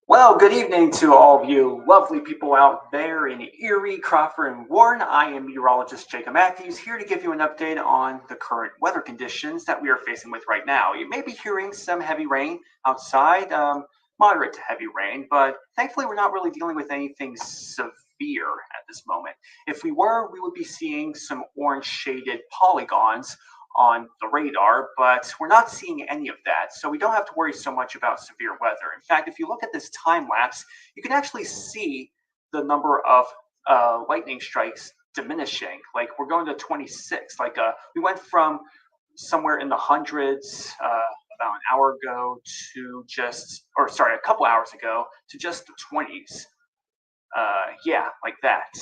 Well, good evening to all of you lovely people out there in Erie, Crawford, and Warren. I am meteorologist Jacob Matthews here to give you an update on the current weather conditions that we are facing with right now. You may be hearing some heavy rain outside, moderate to heavy rain, but thankfully we're not really dealing with anything severe at this moment. If we were, we would be seeing some orange shaded polygons on the radar, but we're not seeing any of that. So we don't have to worry so much about severe weather. In fact, if you look at this time lapse, you can actually see the number of lightning strikes diminishing. Like we're going to 26. We went from somewhere in the hundreds about an hour ago to a couple hours ago to just the 20s. Yeah, like that.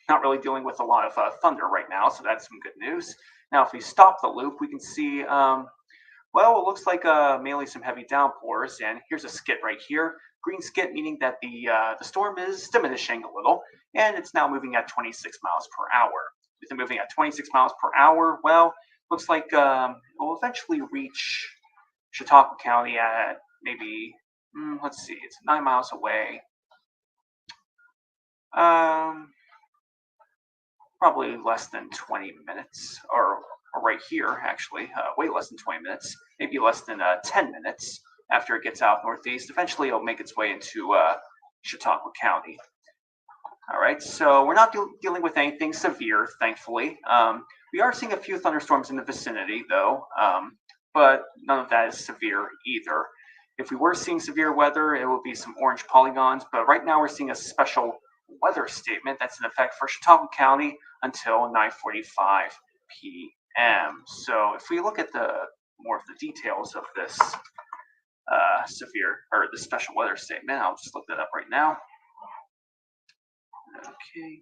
Not really dealing with a lot of thunder right now, so that's some good news. Now, if we stop the loop, we can see, well, it looks like mainly some heavy downpours, and here's a skit right here. Green skit meaning that the storm is diminishing a little, and it's now moving at 26 miles per hour. With it moving at 26 miles per hour, well, looks like it will eventually reach Chautauqua County at maybe, let's see, it's 9 miles away. Probably less than 20 minutes, or right here, actually, way less than 20 minutes, maybe less than 10 minutes after it gets out northeast. Eventually, it'll make its way into Chautauqua County. All right, so we're not dealing with anything severe, thankfully. We are seeing a few thunderstorms in the vicinity, though, but none of that is severe either. If we were seeing severe weather, it would be some orange polygons, but right now we're seeing a special weather statement that's in effect for Chautauqua County until 9:45 p.m. So if we look at the more of the details of this the special weather statement, I'll just look that up right now. Okay.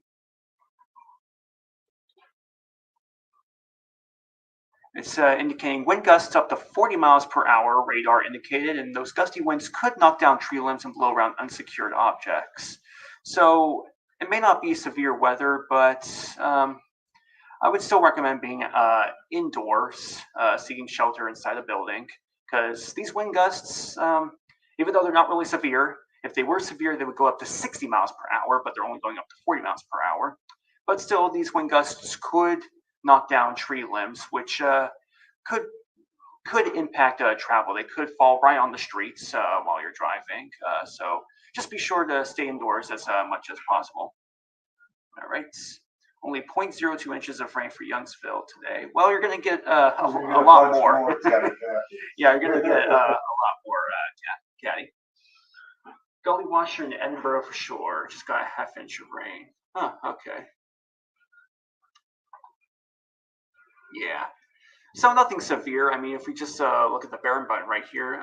It's indicating wind gusts up to 40 miles per hour, radar indicated, and those gusty winds could knock down tree limbs and blow around unsecured objects. So it may not be severe weather, but I would still recommend being indoors, seeking shelter inside a building, because these wind gusts, even though they're not really severe, if they were severe, they would go up to 60 miles per hour, but they're only going up to 40 miles per hour. But still, these wind gusts could knock down tree limbs, which could impact travel. They could fall right on the streets while you're driving. So just be sure to stay indoors as much as possible. All right. Only 0.02 inches of rain for Youngsville today. Well, you're going to get a lot more. Yeah, you're going to get a lot more, Caddy. Gully washer in Edinboro for sure. Just got a half-inch of rain. Huh, okay. Yeah. So nothing severe. I mean, if we just look at the Barron button right here,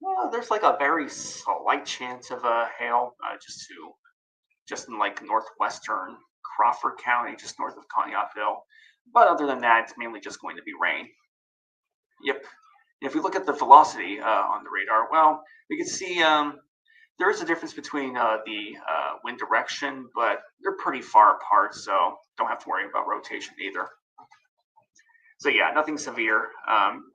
well, there's like a very slight chance of hail just in like northwestern Crawford County, just north of Conneautville. But other than that, it's mainly just going to be rain. Yep. If we look at the velocity on the radar, well, we can see there is a difference between the wind direction, but they're pretty far apart, so don't have to worry about rotation either. So yeah, nothing severe,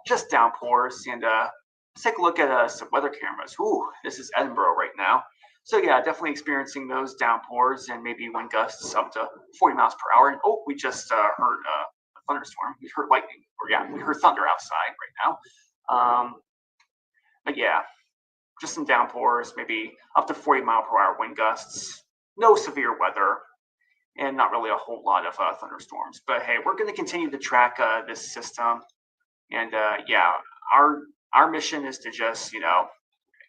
just downpours. And let's take a look at some weather cameras. Ooh, this is Edinboro right now. So yeah, definitely experiencing those downpours and maybe wind gusts up to 40 miles per hour. And oh, we just heard a thunderstorm. We heard lightning, or yeah, we heard thunder outside right now. But yeah, just some downpours, maybe up to 40 mile per hour wind gusts. No severe weather, and not really a whole lot of thunderstorms. But hey, we're going to continue to track this system, and yeah, our mission is to just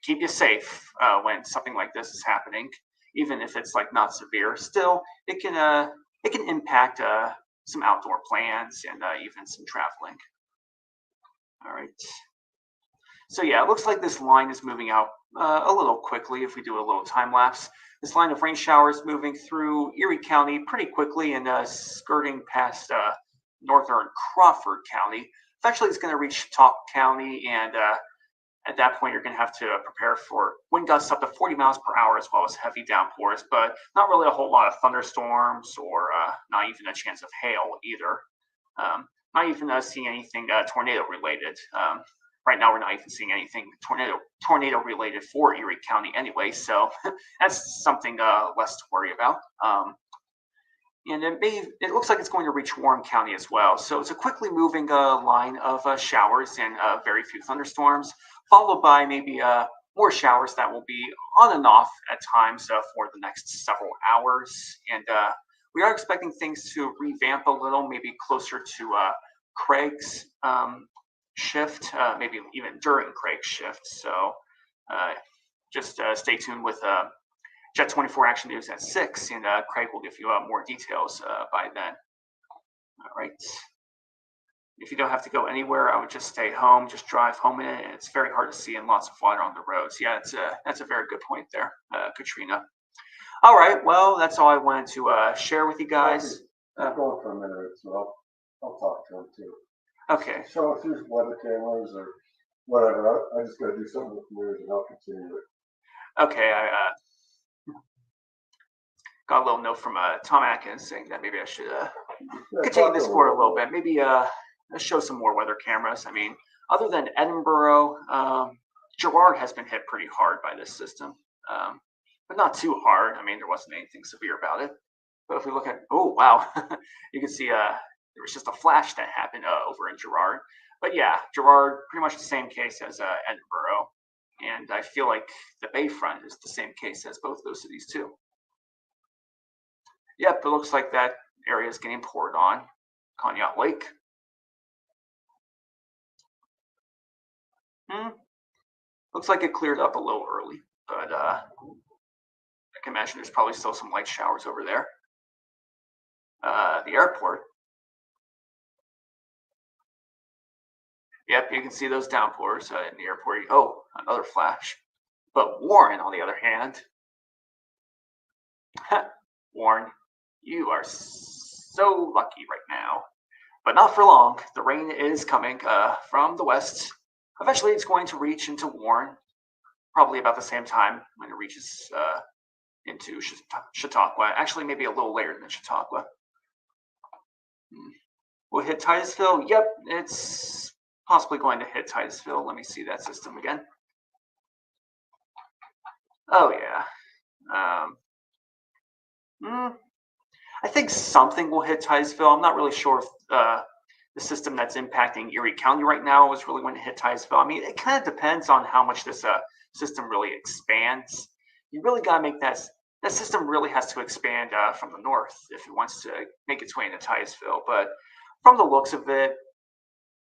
keep you safe when something like this is happening, even if it's like not severe. Still, it can impact some outdoor plans and even some traveling. All right. So yeah, it looks like this line is moving out a little quickly if we do a little time lapse. This line of rain showers moving through Erie County pretty quickly and skirting past northern Crawford County. Eventually, it's going to reach Chautauqua County, and at that point, you're going to have to prepare for wind gusts up to 40 miles per hour as well as heavy downpours, but not really a whole lot of thunderstorms or not even a chance of hail either. Not even seeing anything tornado related. right now we're not even seeing anything tornado related for Erie County anyway, so that's something less to worry about. And it looks like it's going to reach Warren County as well. So it's a quickly moving line of showers and very few thunderstorms, followed by maybe more showers that will be on and off at times for the next several hours. And we are expecting things to revamp a little, maybe closer to Craig's shift, maybe even during Craig's shift. So just stay tuned with Jet 24 Action News at 6, and Craig will give you more details by then. All right. If you don't have to go anywhere, I would just stay home, just drive home in it. And it's very hard to see and lots of water on the roads. Yeah, that's a very good point there, Katrina. All right, well, that's all I wanted to share with you guys. I'm going for a minute, so I'll talk to him too. Okay. So if there's weather cameras or whatever, I just got to do something with the news and I'll continue it. Okay, I got a little note from Tom Atkins saying that maybe I should continue this for a little bit. Maybe show some more weather cameras. I mean, other than Edinboro, Girard has been hit pretty hard by this system, but not too hard. I mean, there wasn't anything severe about it. But if we look at, oh wow, you can see there was just a flash that happened over in Girard. But yeah, Girard, pretty much the same case as Edinboro. And I feel like the Bayfront is the same case as both those cities too. Yep, it looks like that area is getting poured on. Conneaut Lake. Looks like it cleared up a little early, but I can imagine there's probably still some light showers over there. The airport. Yep, you can see those downpours in the airport. Oh, another flash. But Warren, on the other hand, Warren, you are so lucky right now. But not for long. The rain is coming from the west. Eventually, it's going to reach into Warren, probably about the same time when it reaches into Chautauqua. Actually, maybe a little later than Chautauqua. Will it hit Titusville? Yep, it's possibly going to hit Titusville. Let me see that system again. Oh, yeah. I think something will hit Titusville. I'm not really sure if the system that's impacting Erie County right now is really going to hit Titusville. I mean, it kind of depends on how much this system really expands. You really got to make that system really has to expand from the north if it wants to make its way into Titusville. But from the looks of it,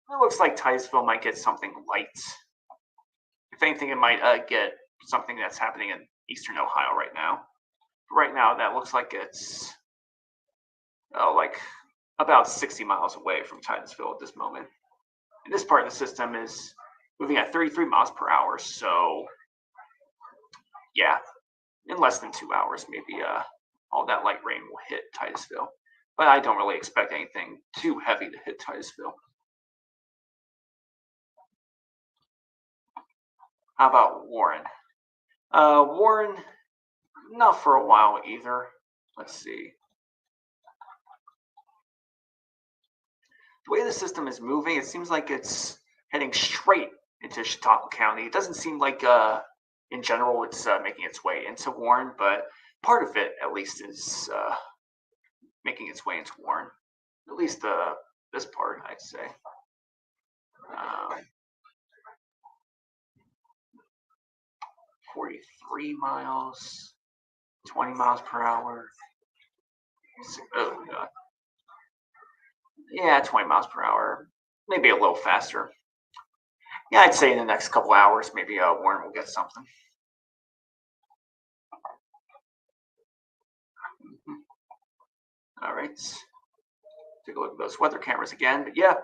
it looks like Titusville might get something light. If anything, it might get something that's happening in eastern Ohio right now. Right now, that looks like it's like about 60 miles away from Titusville at this moment. And this part of the system is moving at 33 miles per hour. So, yeah, in less than 2 hours, maybe all that light rain will hit Titusville. But I don't really expect anything too heavy to hit Titusville. How about Warren? Warren, not for a while either. Let's see. The way the system is moving, it seems like it's heading straight into Chautauqua County. It doesn't seem like, in general, it's making its way into Warren, but part of it, at least, is making its way into Warren. At least this part, I'd say. 43 miles, 20 miles per hour. Oh, God. Yeah, 20 miles per hour. Maybe a little faster. Yeah, I'd say in the next couple hours, maybe Warren will get something. All right. Take a look at those weather cameras again. But yeah,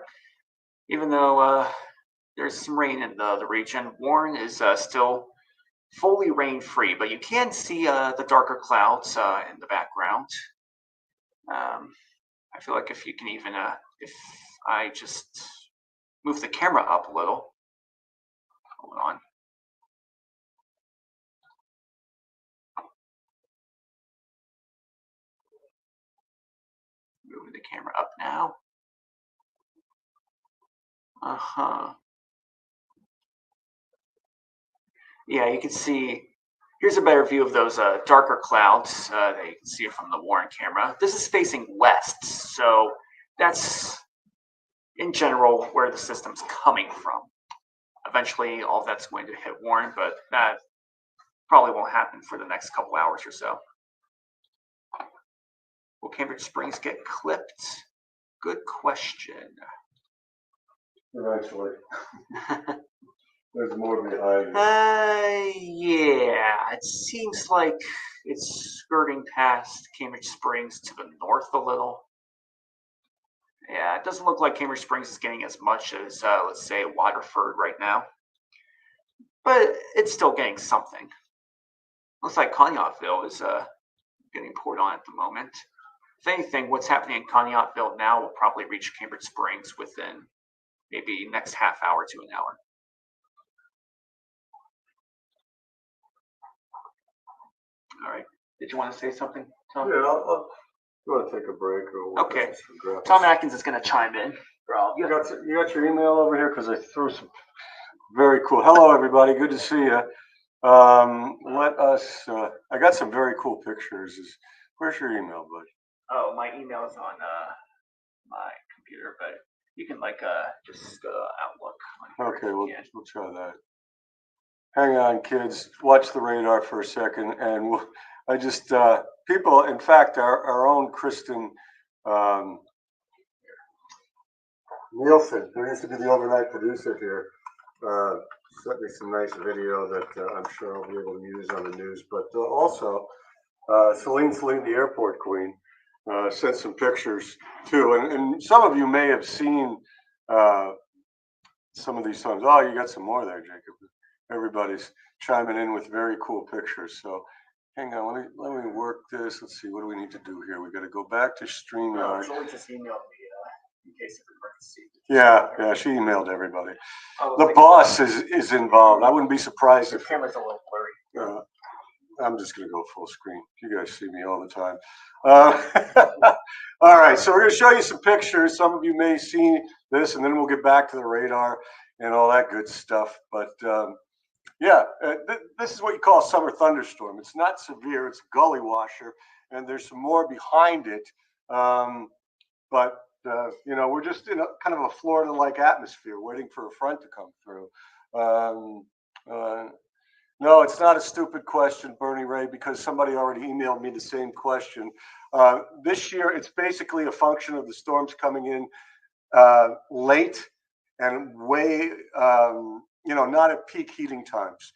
even though there's some rain in the region, Warren is still fully rain-free, but you can see the darker clouds in the background. I feel like if you can even, if I just move the camera up a little, hold on. Moving the camera up now. Yeah, you can see. Here's a better view of those darker clouds that you can see from the Warren camera. This is facing west, so that's in general where the system's coming from. Eventually, all of that's going to hit Warren, but that probably won't happen for the next couple hours or so. Will Cambridge Springs get clipped? Good question. Eventually. There's more behind it. Yeah, it seems like it's skirting past Cambridge Springs to the north a little. Yeah, it doesn't look like Cambridge Springs is getting as much as, let's say, Waterford right now. But it's still getting something. Looks like Conneautville is getting poured on at the moment. If anything, what's happening in Conneautville now will probably reach Cambridge Springs within maybe next half hour to an hour. All right. Did you want to say something, Tom? Yeah, you want to take a break or we'll Okay. just grab Tom this? Atkins is going to chime in. You got your email over here because I threw some very cool. Hello, everybody. Good to see you. Let us. I got some very cool pictures. Where's your email, bud? Oh, my email is on my computer, but you can just Outlook. Okay, we'll try that. Hang on, kids. Watch the radar for a second, and I just people. In fact, our own Kristen Nielsen, who used to be the overnight producer here, sent me some nice video that I'm sure I'll be able to use on the news. But also, Celine, the airport queen, sent some pictures too. And some of you may have seen some of these times. Oh, you got some more there, Jacob. Everybody's chiming in with very cool pictures. So hang on, let me work this. Let's see, what do we need to do here? We got to go back to StreamYard. Julie just emailed me in case of emergency. Yeah, she emailed everybody. The boss is involved. I wouldn't be surprised if. The camera's a little blurry. I'm just going to go full screen. You guys see me all the time. All right, so we're going to show you some pictures. Some of you may see this, and then we'll get back to the radar and all that good stuff. But this is what you call a summer thunderstorm. It's not severe. It's a gully washer, and there's some more behind it. But we're just in kind of a Florida-like atmosphere, waiting for a front to come through. No, it's not a stupid question, Bernie Ray, because somebody already emailed me the same question. This year, it's basically a function of the storms coming in late and way, not at peak heating times.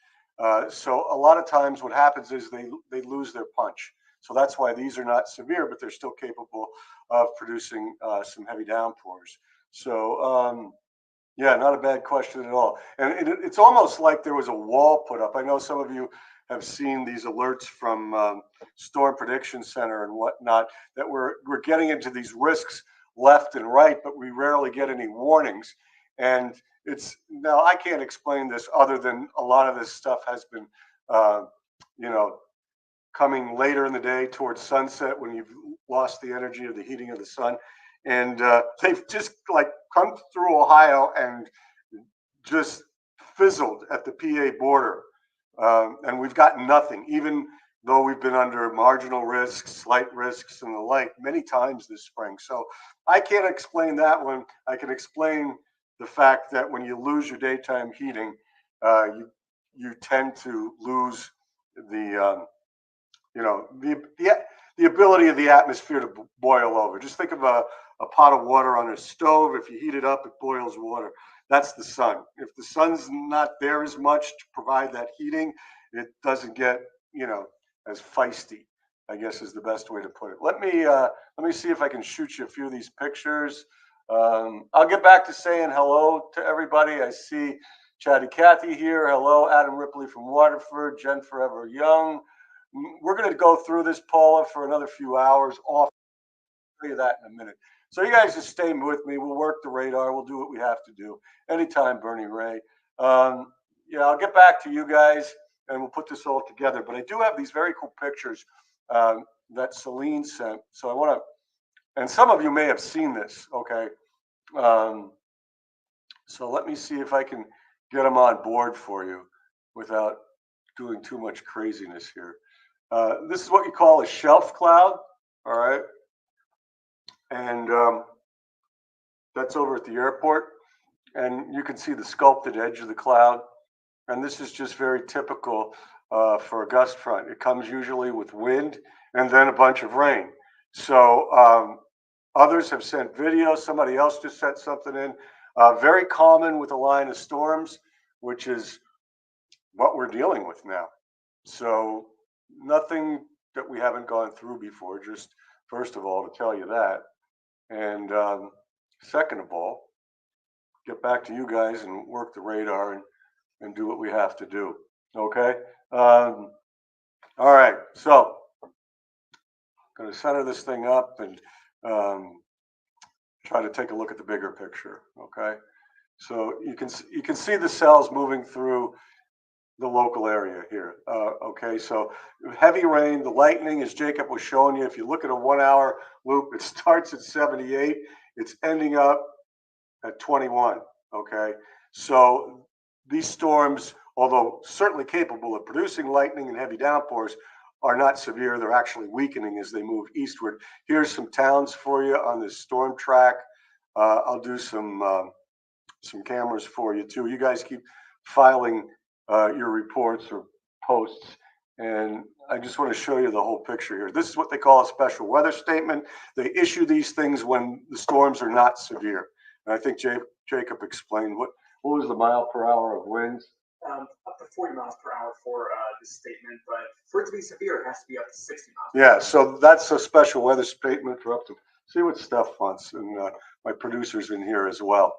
So a lot of times what happens is they lose their punch. So that's why these are not severe, but they're still capable of producing some heavy downpours. So not a bad question at all. And it's almost like there was a wall put up. I know some of you have seen these alerts from Storm Prediction Center and whatnot, that we're getting into these risks left and right, but we rarely get any warnings. And now I can't explain this other than a lot of this stuff has been, coming later in the day towards sunset when you've lost the energy of the heating of the sun. And they've just come through Ohio and just fizzled at the PA border. And we've got nothing, even though we've been under marginal risks, slight risks, and the like many times this spring. So I can't explain that one. I can explain the fact that when you lose your daytime heating, you tend to lose the the ability of the atmosphere to boil over. Just think of a pot of water on a stove. If you heat it up, it boils water. That's the sun. If the sun's not there as much to provide that heating, it doesn't get, as feisty, I guess is the best way to put it. Let me see if I can shoot you a few of these pictures. I'll get back to saying hello to everybody. I see Chatty Cathy here. Hello, Adam Ripley from Waterford, Jen Forever Young. We're going to go through this, Paula, for another few hours off. I'll tell you that in a minute. So you guys just stay with me. We'll work the radar. We'll do what we have to do. Anytime, Bernie Ray. I'll get back to you guys, and we'll put this all together. But I do have these very cool pictures that Celine sent. So I want to, and some of you may have seen this, okay? So let me see if I can get them on board for you without doing too much craziness here. This is what you call a shelf cloud, all right? And that's over at the airport. And you can see the sculpted edge of the cloud. And this is just very typical for a gust front. It comes usually with wind and then a bunch of rain. So others have sent videos. Somebody else just sent something in. Very common with a line of storms, which is what we're dealing with now. So nothing that we haven't gone through before, just first of all, to tell you that. And second of all, get back to you guys and work the radar and do what we have to do. Okay. All right. So I'm going to center this thing up and try to take a look at the bigger picture. Okay. So you can see the cells moving through the local area here. Okay. So heavy rain, the lightning, as Jacob was showing you, if you look at a 1 hour loop, it starts at 78. It's ending up at 21. Okay. So these storms, although certainly capable of producing lightning and heavy downpours, are not severe. They're actually weakening as they move eastward. Here's some towns for you on this storm track. I'll do some cameras for you too. You guys keep filing your reports or posts, and I just want to show you the whole picture here. This is what they call a special weather statement. They issue these things when the storms are not severe. And I think Jacob explained what was the mile per hour of winds? Up to 40 miles per hour for this statement, but for it to be severe, it has to be up to 60 miles. Yeah, so that's a special weather statement for up to, see what Steph wants, and my producer's in here as well.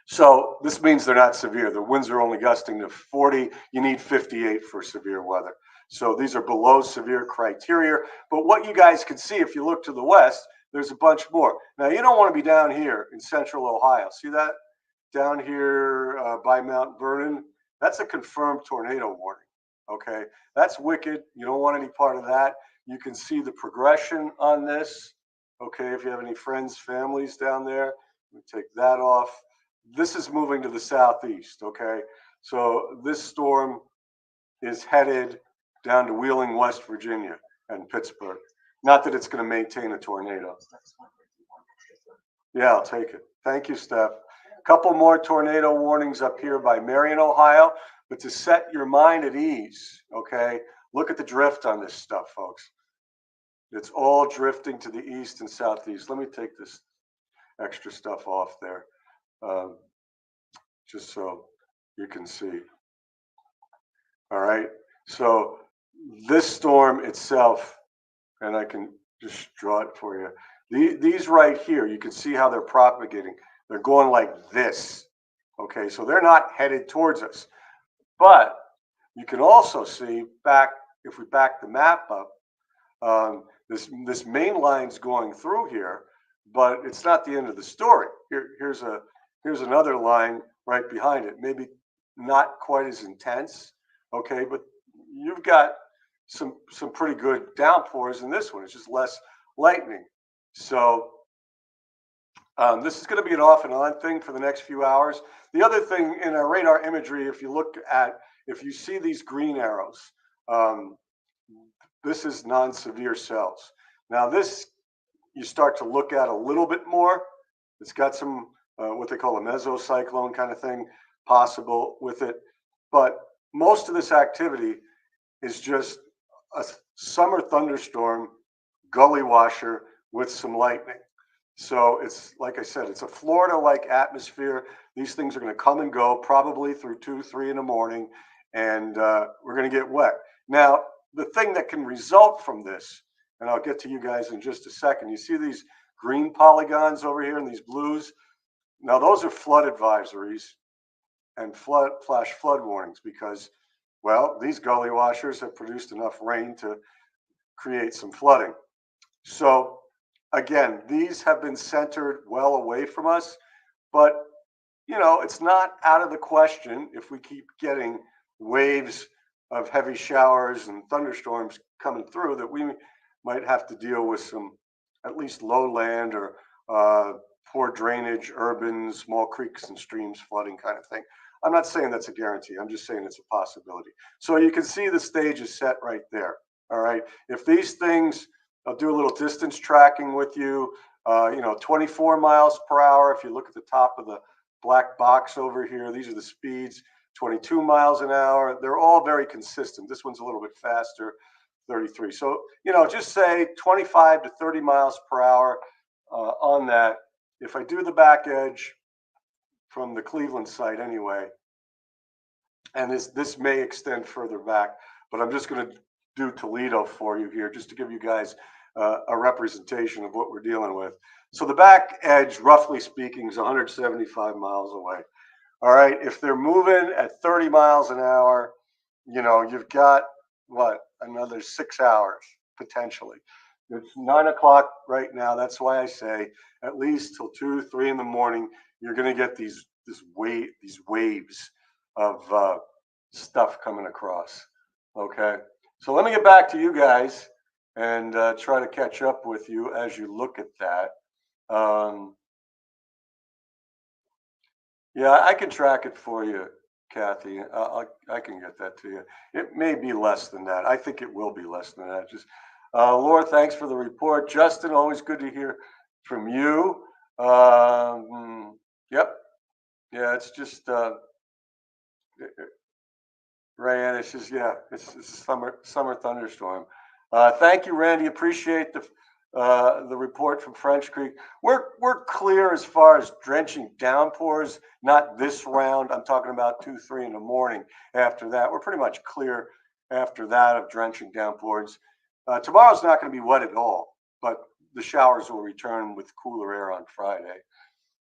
So this means they're not severe. The winds are only gusting to 40. You need 58 for severe weather. So these are below severe criteria. But what you guys can see, if you look to the west, there's a bunch more. Now, you don't want to be down here in central Ohio. See that? Down here by Mount Vernon, that's a confirmed tornado warning. Okay, that's wicked. You don't want any part of that. You can see the progression on this. Okay, if you have any friends, families down there, we take that off. This is moving to the southeast. Okay, so this storm is headed down to Wheeling, West Virginia, and Pittsburgh. Not that it's going to maintain a tornado. Yeah, I'll take it. Thank you, Steph. Couple more tornado warnings up here by Marion, Ohio, but to set your mind at ease, okay, look at the drift on this stuff, folks. It's all drifting to the east and southeast. Let me take this extra stuff off there, just so you can see. All right, so this storm itself, and I can just draw it for you. These right here, you can see how they're propagating. They're going like this. Okay, so they're not headed towards us. But you can also see back, if we back the map up, this main line's going through here, but it's not the end of the story. Here's another line right behind it. Maybe not quite as intense, okay, but you've got some pretty good downpours in this one. It's just less lightning. So this is going to be an off and on thing for the next few hours. The other thing in our radar imagery, if you see these green arrows, this is non-severe cells. Now this, you start to look at a little bit more. It's got some, what they call a mesocyclone kind of thing possible with it. But most of this activity is just a summer thunderstorm, gully washer with some lightning. So it's, like I said, it's a Florida-like atmosphere. These things are going to come and go probably through 2, 3 in the morning, and we're going to get wet. Now, the thing that can result from this, and I'll get to you guys in just a second, you see these green polygons over here and these blues? Now, those are flood advisories and flash flood warnings because, well, these gully washers have produced enough rain to create some flooding. So again, these have been centered well away from us, but you know, it's not out of the question if we keep getting waves of heavy showers and thunderstorms coming through that we might have to deal with some at least lowland or poor drainage, urban, small creeks and streams, flooding kind of thing. I'm not saying that's a guarantee. I'm just saying it's a possibility. So you can see the stage is set right there. All right. If these things, I'll do a little distance tracking with you. 24 miles per hour. If you look at the top of the black box over here, these are the speeds. 22 miles an hour. They're all very consistent. This one's a little bit faster, 33. So, just say 25 to 30 miles per hour on that. If I do the back edge from the Cleveland site anyway, and this may extend further back, but I'm just going to do Toledo for you here just to give you guys a representation of what we're dealing with. So the back edge, roughly speaking, is 175 miles away. All right, if they're moving at 30 miles an hour, you've got another 6 hours potentially. It's 9 o'clock right now. That's why I say at least till 2, 3 in the morning, you're going to get these waves of stuff coming across. Okay, so let me get back to you guys and try to catch up with you as you look at that. Yeah, I can track it for you, Kathy. I can get that to you. It may be less than that. I think it will be less than that. Just Laura, thanks for the report. Justin, always good to hear from you. Yep. Yeah, it's just Rayanne. It's just it's a summer thunderstorm. Thank you, Randy. Appreciate the report from French Creek. We're clear as far as drenching downpours. Not this round. I'm talking about 2, 3 in the morning. After that, we're pretty much clear after that of drenching downpours. Tomorrow's not going to be wet at all, but the showers will return with cooler air on Friday.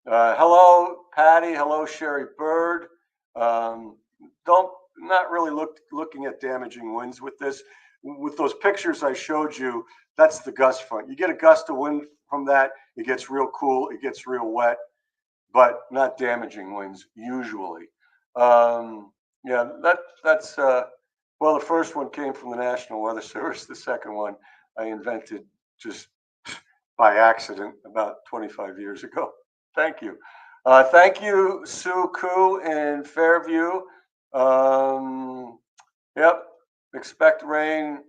Hello, Patty. Hello, Sherry Bird. Not really looking at damaging winds with this. With those pictures I showed you, that's the gust front. You get a gust of wind from that, it gets real cool, it gets real wet, but not damaging winds usually. That's well, the first one came from the National Weather Service. The second one I invented just by accident about 25 years ago. Thank you. Thank you, Sue Koo in Fairview. Yep, expect rain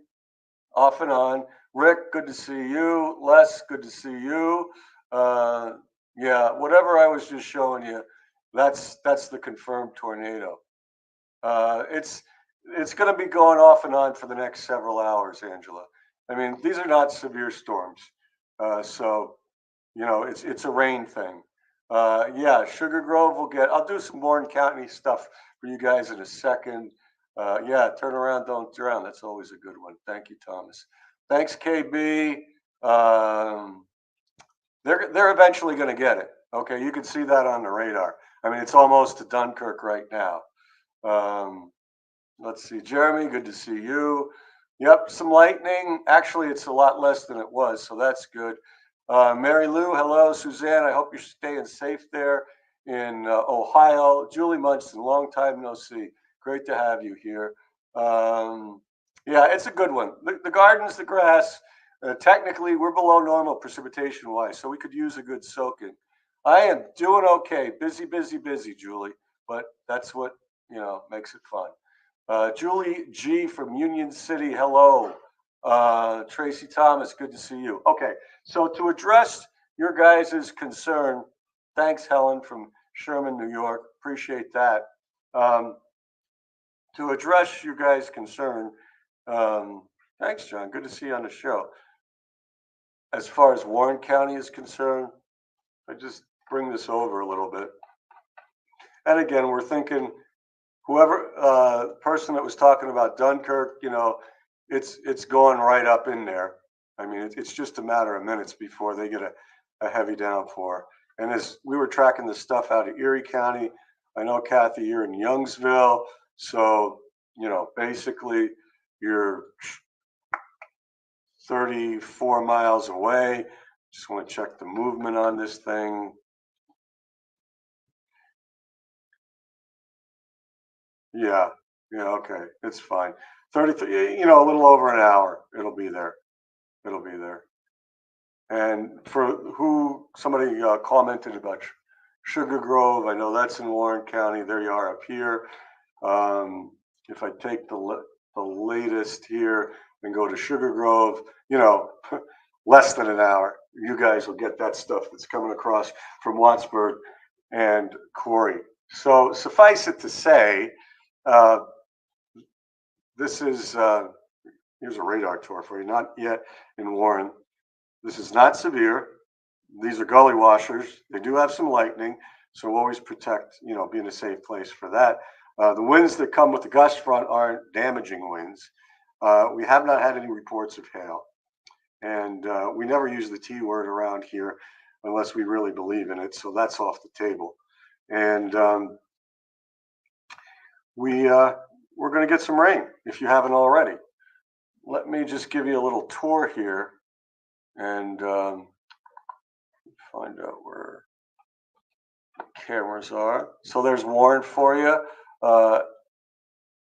off and on. Rick, good to see you. Les, good to see you. Yeah, whatever I was just showing you, that's the confirmed tornado. It's going to be going off and on for the next several hours, Angela. I mean, these are not severe storms, so it's a rain thing. Yeah, Sugar Grove will get. I'll do some Warren County stuff for you guys in a second. Yeah, turn around, don't drown. That's always a good one. Thank you, Thomas. Thanks, KB. They're eventually going to get it. Okay, you can see that on the radar. I mean, it's almost to Dunkirk right now. Let's see, Jeremy, good to see you. Yep, some lightning. Actually, it's a lot less than it was, so that's good. Mary Lou, hello. Suzanne, I hope you're staying safe there in Ohio. Julie Munson, long time no see. Great to have you here. Yeah, it's a good one. The gardens, the grass, technically we're below normal precipitation wise, so we could use a good soaking. I am doing okay. Busy, busy, busy, Julie, but that's what, makes it fun. Julie G from Union City, hello. Tracy Thomas, good to see you. Okay, so to address your guys' concern, thanks, Helen from Sherman, New York. Appreciate that. To address your guys' concern, thanks, John. Good to see you on the show. As far as Warren County is concerned, I just bring this over a little bit. And again, we're thinking whoever person that was talking about Dunkirk, it's going right up in there. I mean, it's just a matter of minutes before they get a heavy downpour. And as we were tracking the stuff out of Erie County, I know, Kathy, you're in Youngsville. So, basically you're 34 miles away. Just want to check the movement on this thing. Yeah, okay, it's fine. 33, a little over an hour, it'll be there. And for who somebody commented about Sugar Grove, I know that's in Warren County. There you are up here. If I take the latest here and go to Sugar Grove, less than an hour, you guys will get that stuff that's coming across from Wattsburg and Corey. So suffice it to say, this is here's a radar tour for you. Not yet in Warren. This is not severe. These are gully washers. They do have some lightning, so always protect, be in a safe place for that. The winds that come with the gust front aren't damaging winds. We have not had any reports of hail, and we never use the T word around here unless we really believe in it, so that's off the table. And we're going to get some rain if you haven't already. Let me just give you a little tour here and find out where the cameras are. So there's Warren for you.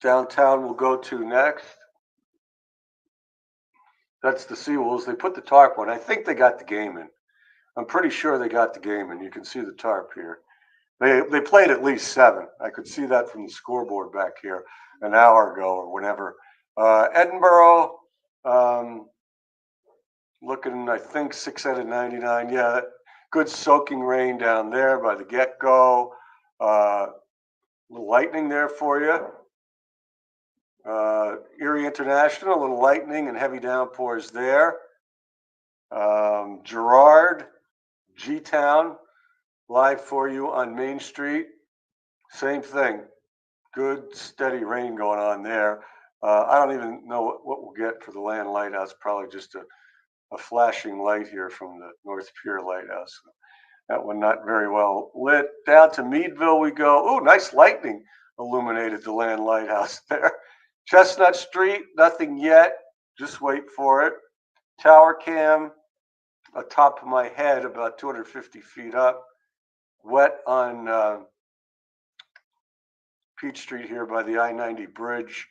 Downtown we'll go to next. That's the Seawolves. They put the tarp on. I think they got the game in. I'm pretty sure they got the game in. You can see the tarp here. They played at least 7. I could see that from the scoreboard back here an hour ago or whenever. Edinboro, looking, I think 6 out of 99. Yeah, good soaking rain down there by the get-go. Little lightning there for you. Erie International, a little lightning and heavy downpours there. Girard, G-Town, live for you on Main Street. Same thing. Good, steady rain going on there. I don't even know what we'll get for the Land Lighthouse. Probably just a flashing light here from the North Pier Lighthouse. That one not very well lit. Down to Meadville we go. Oh, nice lightning illuminated the Land Lighthouse there. Chestnut Street, nothing yet. Just wait for it. Tower Cam, atop of my head, about 250 feet up. Wet on Peach Street here by the I-90 bridge.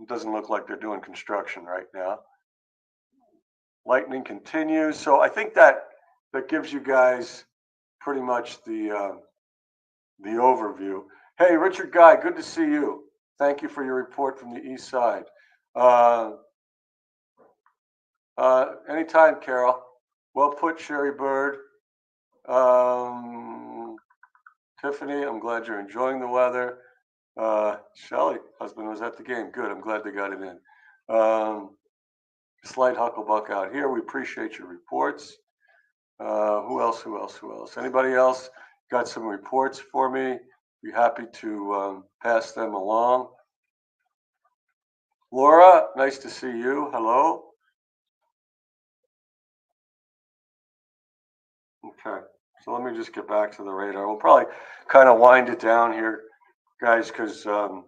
Doesn't look like they're doing construction right now. Lightning continues. So I think that gives you guys pretty much the overview. Hey, Richard Guy, good to see you. Thank you for your report from the east side. Anytime, Carol. Well put, Sherry Bird. Tiffany, I'm glad you're enjoying the weather. Shelly, husband was at the game. Good, I'm glad they got it in. Slight hucklebuck out here. We appreciate your reports. Who else? Anybody else got some reports for me? Be happy to pass them along. Laura, nice to see you. Hello. Okay, so let me just get back to the radar. We'll probably kind of wind it down here, guys, because I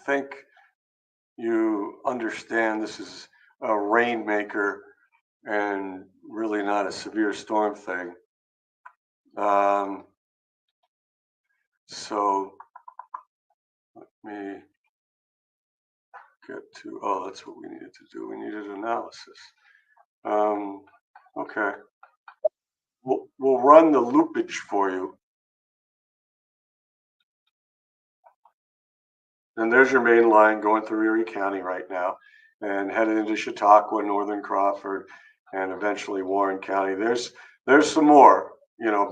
think you understand this is a rainmaker and really not a severe storm thing. So let me get to, that's what we needed to do. We needed analysis. Okay. We'll run the loopage for you. And there's your main line going through Erie County right now and headed into Chautauqua, Northern Crawford, and eventually Warren County. There's some more,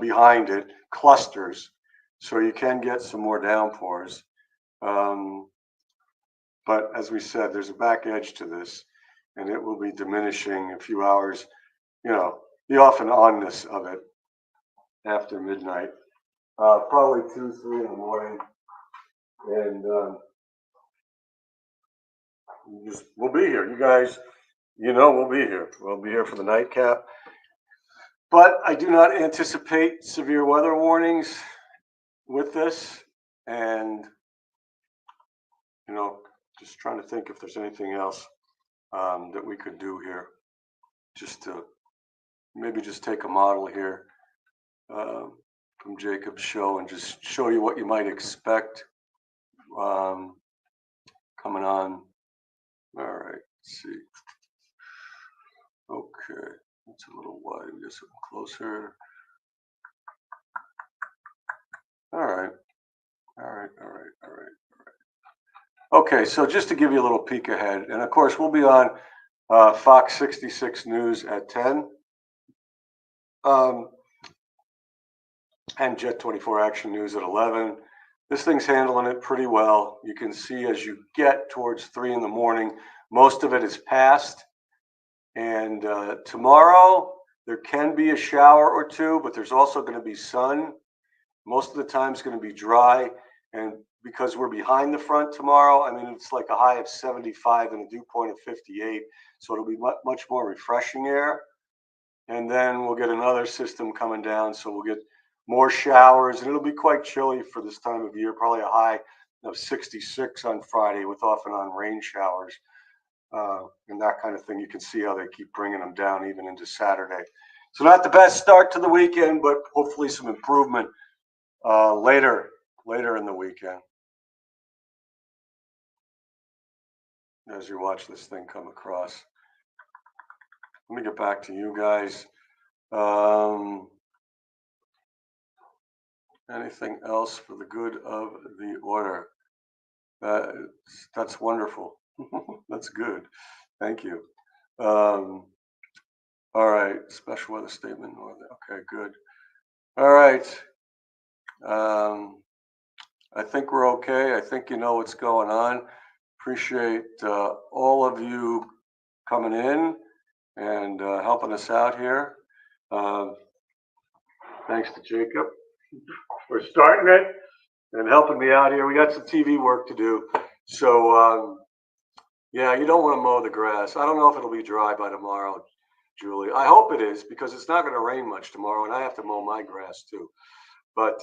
behind it, clusters. So you can get some more downpours. But as we said, there's a back edge to this, and it will be diminishing a few hours, the off and onness of it after midnight. Probably 2, 3 in the morning. And we'll be here. You guys, we'll be here. We'll be here for the nightcap. But I do not anticipate severe weather warnings with this. And, just trying to think if there's anything else that we could do here. Just to maybe just take a model here from Jacob's show and just show you what you might expect coming on. All right, Let's see. Okay, it's a little wide. We get something closer. All right. Okay, so just to give you a little peek ahead, and of course we'll be on Fox 66 News at 10, and Jet 24 Action News at 11. This thing's handling it pretty well. You can see as you get towards 3 in the morning, most of it is past. And tomorrow there can be a shower or two, but there's also going to be sun. Most of the time it's going to be dry, and because we're behind the front tomorrow, I mean, it's like a high of 75 and a dew point of 58, so it'll be much more refreshing air. And then we'll get another system coming down, so we'll get more showers, and it'll be quite chilly for this time of year, probably a high of 66 on Friday with off and on rain showers and that kind of thing. You can see how they keep bringing them down even into Saturday. So not the best start to the weekend, but hopefully some improvement later in the weekend as you watch this thing come across. Let me get back to you guys. Anything else for the good of the order? That's wonderful. That's good. Thank you. All right. Special weather statement. Okay, good. All right. I think we're okay. I think you know what's going on. Appreciate all of you coming in and helping us out here. Thanks to Jacob for starting it and helping me out here. We got some TV work to do. So, yeah, you don't want to mow the grass. I don't know if it'll be dry by tomorrow, Julie. I hope it is, because it's not going to rain much tomorrow, and I have to mow my grass too. But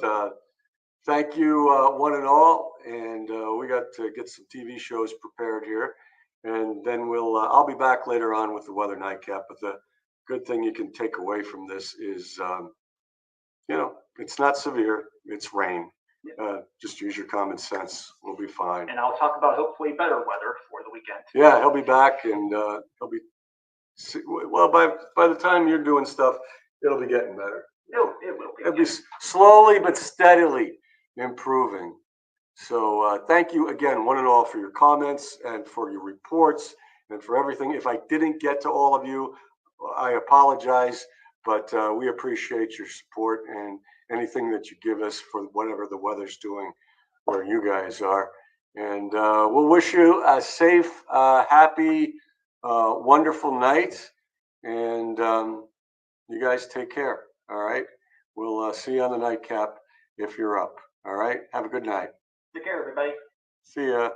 thank you, one and all. And we got to get some TV shows prepared here. And then I'll be back later on with the weather nightcap. But the good thing you can take away from this is, it's not severe. It's rain. Just use your common sense. We'll be fine. And I'll talk about hopefully better weather for the weekend. Yeah, he'll be back, and he'll be. Well, by the time you're doing stuff, it'll be getting better. It will be. It'll be slowly but steadily improving. So thank you again, one and all, for your comments and for your reports and for everything. If I didn't get to all of you, I apologize, but we appreciate your support and anything that you give us for whatever the weather's doing where you guys are. And we'll wish you a safe, happy, wonderful night. And you guys take care. All right. We'll see you on the nightcap if you're up. All right. Have a good night. Take care, everybody. See ya.